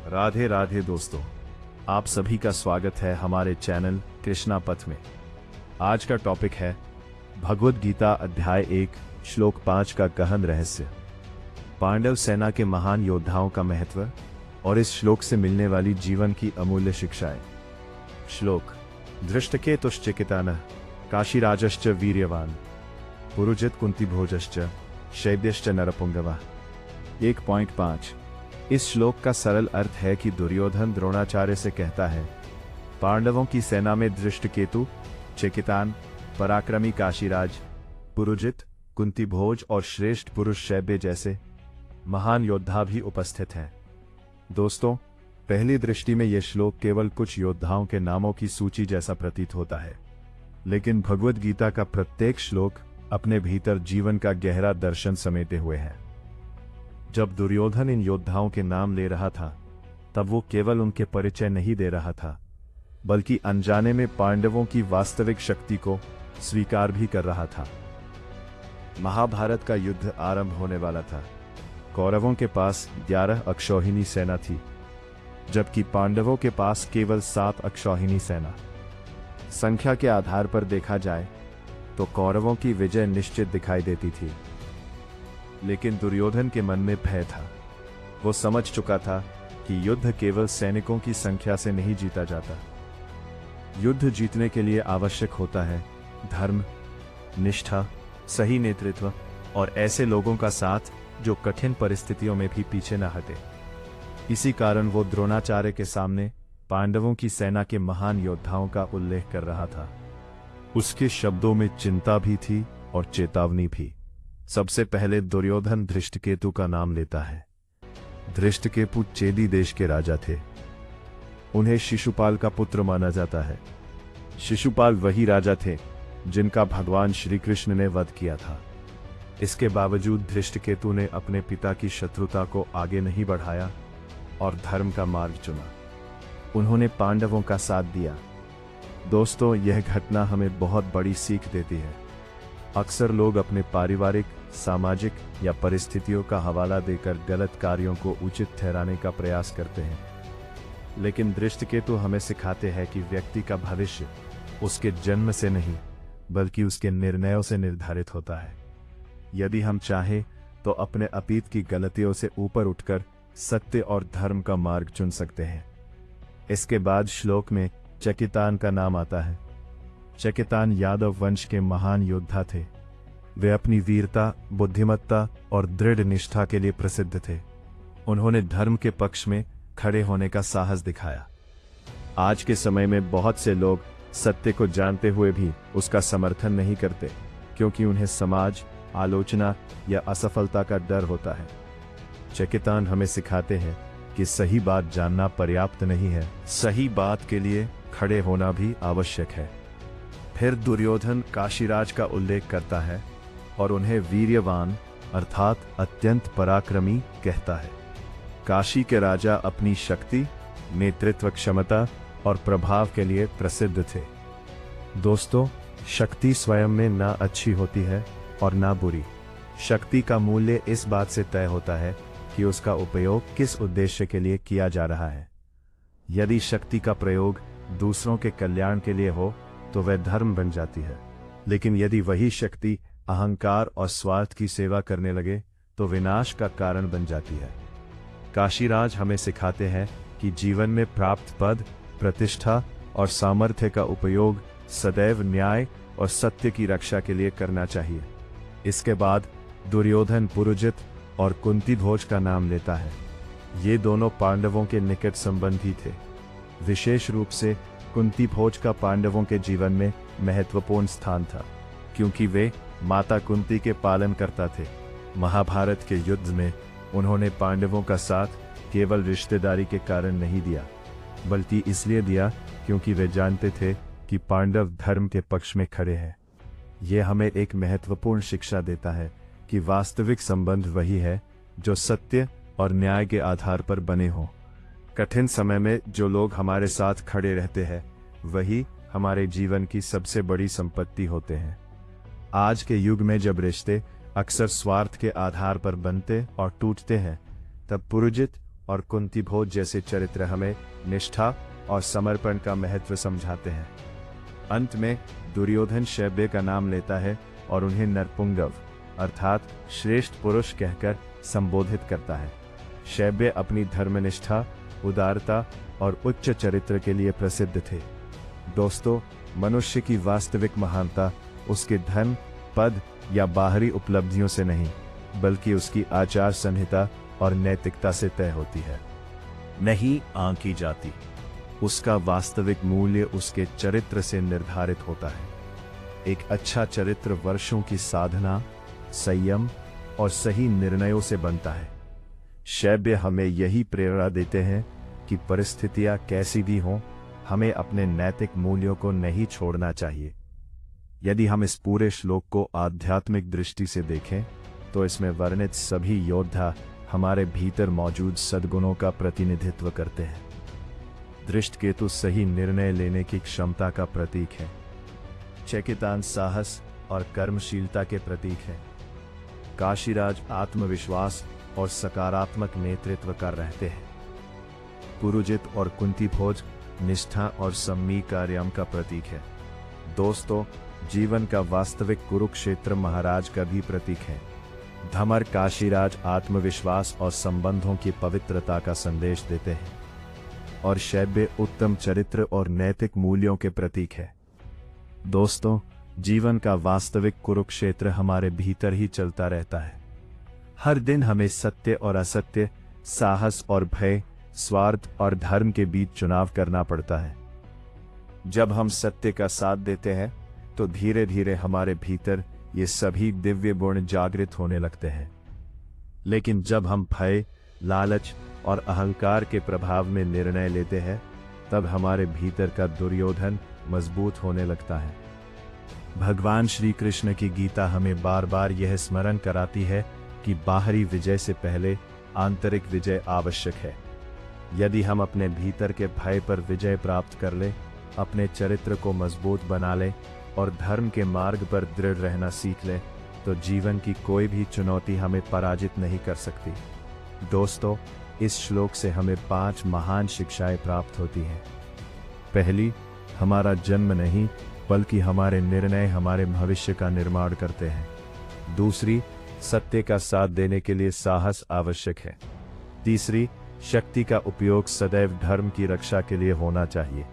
राधे राधे दोस्तों, आप सभी का स्वागत है हमारे चैनल कृष्णा पथ में। आज का टॉपिक है भगवद गीता अध्याय 1 श्लोक 5 का गहन रहस्य, पांडव सेना के महान योद्धाओं का महत्व और इस श्लोक से मिलने वाली जीवन की अमूल्य शिक्षाएं। श्लोक: धृष्टकेतुश्चिकितानः काशीराजश्च वीर्यवान पुरुजित कुंतीभोजश्च शैब्यश्च नरपुंगवः। 1.5 इस श्लोक का सरल अर्थ है कि दुर्योधन द्रोणाचार्य से कहता है, पांडवों की सेना में धृष्टकेतु, चिकितान, पराक्रमी काशीराज, पुरुजित, कुंतीभोज और श्रेष्ठ पुरुष शैब्य जैसे महान योद्धा भी उपस्थित हैं। दोस्तों, पहली दृष्टि में यह श्लोक केवल कुछ योद्धाओं के नामों की सूची जैसा प्रतीत होता है, लेकिन भगवद गीता का प्रत्येक श्लोक अपने भीतर जीवन का गहरा दर्शन समेटे हुए है। जब दुर्योधन इन योद्धाओं के नाम ले रहा था, तब वो केवल उनके परिचय नहीं दे रहा था, बल्कि अनजाने में पांडवों की वास्तविक शक्ति को स्वीकार भी कर रहा था। महाभारत का युद्ध आरंभ होने वाला था। कौरवों के पास 11 अक्षौहिणी सेना थी, जबकि पांडवों के पास केवल 7 अक्षौहिणी सेना। संख्या के आधार पर देखा जाए तो कौरवों की विजय निश्चित दिखाई देती थी, लेकिन दुर्योधन के मन में भय था। वो समझ चुका था कि युद्ध केवल सैनिकों की संख्या से नहीं जीता जाता। युद्ध जीतने के लिए आवश्यक होता है धर्म, निष्ठा, सही नेतृत्व और ऐसे लोगों का साथ जो कठिन परिस्थितियों में भी पीछे न हटे। इसी कारण वो द्रोणाचार्य के सामने पांडवों की सेना के महान योद्धाओं का उल्लेख कर रहा था। उसके शब्दों में चिंता भी थी और चेतावनी भी। सबसे पहले दुर्योधन धृष्टकेतु का नाम लेता है। धृष्टकेतु चेदी देश के राजा थे। उन्हें शिशुपाल का पुत्र माना जाता है। शिशुपाल वही राजा थे जिनका भगवान श्री कृष्ण ने वध किया था। इसके बावजूद धृष्टकेतु ने अपने पिता की शत्रुता को आगे नहीं बढ़ाया और धर्म का मार्ग चुना। उन्होंने पांडवों का साथ दिया। दोस्तों, यह घटना हमें बहुत बड़ी सीख देती है। अक्सर लोग अपने पारिवारिक, सामाजिक या परिस्थितियों का हवाला देकर गलत कार्यों को उचित ठहराने का प्रयास करते हैं, लेकिन धृष्टकेतु हमें सिखाते हैं कि व्यक्ति का भविष्य उसके जन्म से नहीं, बल्कि उसके निर्णयों से निर्धारित होता है। यदि हम चाहें तो अपने अतीत की गलतियों से ऊपर उठकर सत्य और धर्म का मार्ग चुन सकते हैं। इसके बाद श्लोक में चकितान का नाम आता है। चकितान यादव वंश के महान योद्धा थे। वे अपनी वीरता, बुद्धिमत्ता और दृढ़ निष्ठा के लिए प्रसिद्ध थे। उन्होंने धर्म के पक्ष में खड़े होने का साहस दिखाया। आज के समय में बहुत से लोग सत्य को जानते हुए भी उसका समर्थन नहीं करते, क्योंकि उन्हें समाज, आलोचना या असफलता का डर होता है। चकितान हमें सिखाते हैं कि सही बात जानना पर्याप्त नहीं है, सही बात के लिए खड़े होना भी आवश्यक है। फिर दुर्योधन काशीराज का उल्लेख करता है और उन्हें वीर्यवान अर्थात अत्यंत पराक्रमी कहता है। काशी के राजा अपनी शक्ति, नेतृत्व क्षमता और प्रभाव के लिए प्रसिद्ध थे। दोस्तों, शक्ति स्वयं में ना अच्छी होती है और ना बुरी। शक्ति का मूल्य इस बात से तय होता है कि उसका उपयोग किस उद्देश्य के लिए किया जा रहा है। यदि शक्ति का प्रयोग दूसरों के कल्याण के लिए हो तो वह धर्म बन जाती है, लेकिन यदि वही शक्ति अहंकार और स्वार्थ की सेवा करने लगे तो विनाश का कारण बन जाती है। काशीराज हमें सिखाते हैं कि जीवन में प्राप्त पद, प्रतिष्ठा और सामर्थ्य का उपयोग सदैव न्याय और सत्य की रक्षा के लिए करना चाहिए। इसके बाद दुर्योधन पुरुजित और कुंतीभोज का नाम लेता है। ये दोनों पांडवों के निकट संबंधी थे। विशेष रूप से कुंतीभोज का पांडवों के जीवन में महत्वपूर्ण स्थान था, क्योंकि वे माता कुंती के पालन करता थे। महाभारत के युद्ध में उन्होंने पांडवों का साथ केवल रिश्तेदारी के कारण नहीं दिया, बल्कि इसलिए दिया क्योंकि वे जानते थे कि पांडव धर्म के पक्ष में खड़े हैं। यह हमें एक महत्वपूर्ण शिक्षा देता है कि वास्तविक संबंध वही है जो सत्य और न्याय के आधार पर बने हों। कठिन समय में जो लोग हमारे साथ खड़े रहते हैं, वही हमारे जीवन की सबसे बड़ी संपत्ति होते हैं। आज के युग में जब रिश्ते अक्सर स्वार्थ के आधार पर बनते और टूटते हैं, तब पुरोजित और कुंती भोज जैसे चरित्र हमें निष्ठा और समर्पण का महत्व समझाते हैं। अंत में दुर्योधन शैब्य का नाम लेता है और उन्हें नरपुंगव अर्थात श्रेष्ठ पुरुष कहकर संबोधित करता है। शैब्य अपनी धर्मनिष्ठा, उदारता और उच्च चरित्र के लिए प्रसिद्ध थे। दोस्तों, मनुष्य की वास्तविक महानता उसके धन, पद या बाहरी उपलब्धियों से नहीं, बल्कि उसकी आचार संहिता और नैतिकता से तय होती है, नहीं आंकी जाती। उसका वास्तविक मूल्य उसके चरित्र से निर्धारित होता है। एक अच्छा चरित्र वर्षों की साधना, संयम और सही निर्णयों से बनता है। शैब्य हमें यही प्रेरणा देते हैं कि परिस्थितियां कैसी भी हों, हमें अपने नैतिक मूल्यों को नहीं छोड़ना चाहिए। यदि हम इस पूरे श्लोक को आध्यात्मिक दृष्टि से देखें, तो इसमें वर्णित सभी योद्धा हमारे भीतर मौजूद सद्गुणों का प्रतिनिधित्व करते हैं। दृष्टकेतु सही निर्णय लेने की क्षमता का प्रतीक है। चेकितान साहस और कर्मशीलता के प्रतीक है। काशीराज आत्मविश्वास और सकारात्मक नेतृत्व कर रहते हैं। पुरुजित और कुंती भोज निष्ठा और सम्मी कार्याम का प्रतीक है। दोस्तों, जीवन का वास्तविक कुरुक्षेत्र महाराज का भी प्रतीक है। धमर काशीराज आत्मविश्वास और संबंधों की पवित्रता का संदेश देते हैं और शैब्य उत्तम चरित्र और नैतिक मूल्यों के प्रतीक है। दोस्तों, जीवन का वास्तविक कुरुक्षेत्र हमारे भीतर ही चलता रहता है। हर दिन हमें सत्य और असत्य, साहस और भय, स्वार्थ और धर्म के बीच चुनाव करना पड़ता है। जब हम सत्य का साथ देते हैं, तो धीरे धीरे हमारे भीतर ये सभी दिव्य गुण जागृत होने लगते हैं। लेकिन जब हम भय, लालच और अहंकार के प्रभाव में निर्णय लेते हैं, तब हमारे भीतर का दुर्योधन मजबूत होने लगता है। भगवान श्री कृष्ण की गीता हमें बार बार यह स्मरण कराती है कि बाहरी विजय से पहले आंतरिक विजय आवश्यक है। यदि हम अपने भीतर के भय पर विजय प्राप्त कर लें, अपने चरित्र को मजबूत बना लें और धर्म के मार्ग पर दृढ़ रहना सीख लें, तो जीवन की कोई भी चुनौती हमें पराजित नहीं कर सकती। दोस्तों, इस श्लोक से हमें 5 महान शिक्षाएं प्राप्त होती हैं। पहली, हमारा जन्म नहीं बल्कि हमारे निर्णय हमारे भविष्य का निर्माण करते हैं। दूसरी, सत्य का साथ देने के लिए साहस आवश्यक है। तीसरी, शक्ति का उपयोग सदैव धर्म की रक्षा के लिए होना चाहिए।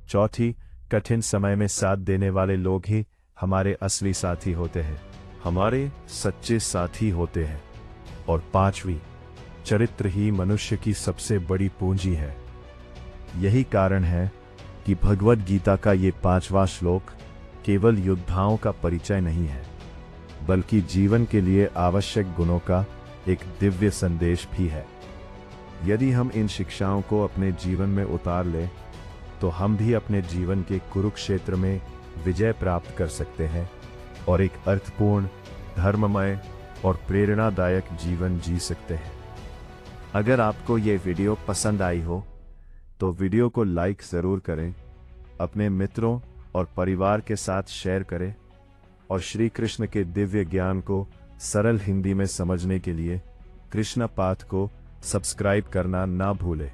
चौथी, कठिन समय में साथ देने वाले लोग ही हमारे असली साथी होते हैं, हमारे सच्चे साथी होते हैं। और पांचवी, चरित्र ही मनुष्य की सबसे बड़ी पूंजी है। यही कारण है कि भगवद गीता का ये 5वां श्लोक केवल योद्धाओं का परिचय नहीं है, बल्कि जीवन के लिए आवश्यक गुणों का एक दिव्य संदेश भी है। यदि हम इन शिक्षाओं को अपने जीवन में उतार लें, तो हम भी अपने जीवन के कुरुक्षेत्र में विजय प्राप्त कर सकते हैं और एक अर्थपूर्ण, धर्ममय और प्रेरणादायक जीवन जी सकते हैं। अगर आपको ये वीडियो पसंद आई हो, तो वीडियो को लाइक ज़रूर करें, अपने मित्रों और परिवार के साथ शेयर करें और श्री कृष्ण के दिव्य ज्ञान को सरल हिंदी में समझने के लिए कृष्णा पाथ को सब्सक्राइब करना ना भूलें।